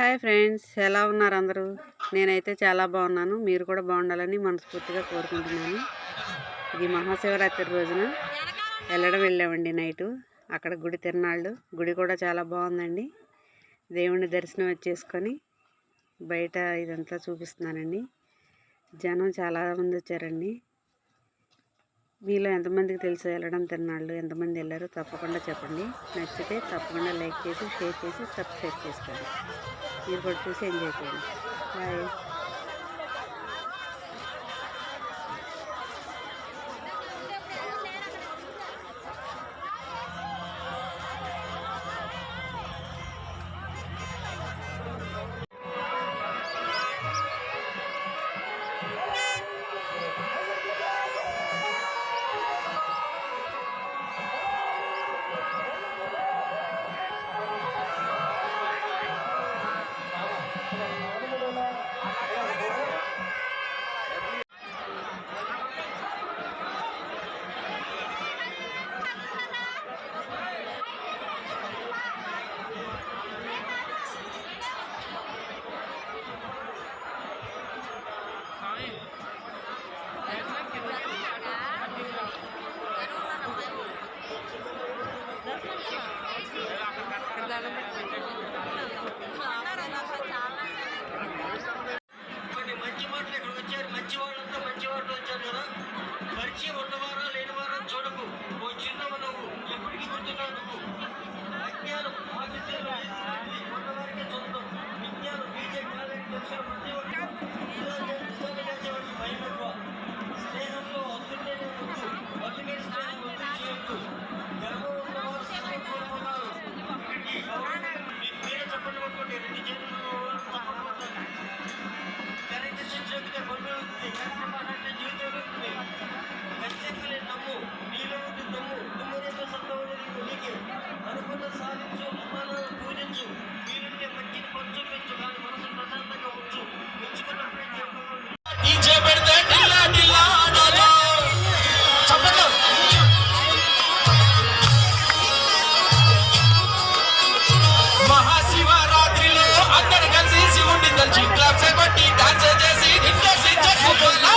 Hi friends, ఎలా ఉన్నారు అందరూ? నేనైతే చాలా బాగున్నాను. మీరు కూడా బాగుండాలని మనస్ఫూర్తిగా కోరుకుంటున్నాను. ఇది మహాశివరాత్రి రోజున వెళ్ళామండి నైటు. అక్కడ గుడి తిరునాళ్ళు. గుడి కూడా చాలా బాగుందండి. దేవుని దర్శనం చేసుకొని బయట ఇదంతా చూపిస్తున్నానండి. జనం చాలామంది వచ్చారండి. మీలో ఎంతమందికి తెలుసు వెళ్ళడం తిరునాళ్ళు, ఎంతమంది వెళ్ళారో తప్పకుండా చెప్పండి. నచ్చితే తప్పకుండా లైక్ చేసి, షేర్ చేసి, సబ్స్క్రైబ్ చేసుకోండి. మీరు కూడా చూసి ఎంజాయ్ చేయండి. బాయ్. మంచి మాటలు ఇక్కడ వచ్చారు. మంచి వాళ్ళంతా మంచి వాళ్ళు వచ్చారు కదా. పరిచయం ఉన్నవారా లేని వారా చూడకు. ఓ చిన్నవ నువ్వు ఎప్పటికీ గుర్తున్నావు. నువ్వు అజ్ఞానం ఆశిస్తులు ఉన్నవారికే సొంతం. విజ్ఞానం బీజే కాలేజీ దర్శనం ప్రతి ఒక్కరు భయపడ్డ స్నేహంలో అందుంటేనే ముందు అందుకే స్నేహం వద్దు చేయొద్దు. గర్వం ఉన్నవారు స్నేహం కోరుకున్నారు. మీరే చెప్పండి కొట్టుకోండి. రెండు చేతుల్లో తప్పకుండా కరెంట్ శిక్షకుగా కొనుగోలు ఉంది. కరెంట్ మాట్లాడితే జీవితం ఉంటుంది. ఖచ్చితంగా నమ్ము. నీలో ఉంది నమ్ము. తుమ్మరేతో సత్తంలో నీకే అనుకున్న సాధించు. అమ్మాలను పూజించు. వీలుంటే మంచిని పంచు పెంచు. కానీ మనసు ప్రశాంతంగా ఉంచు. మెచ్చుకున్నప్పుడే చెప్పుకోండి. మహాశివరాత్రిలో అందరు కలిసి శివుడిని తలచి క్లాప్స్ కొట్టి డాన్స్ చేసి ఇంట్రెస్ట్ చెప్పుకోలా.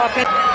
Okay.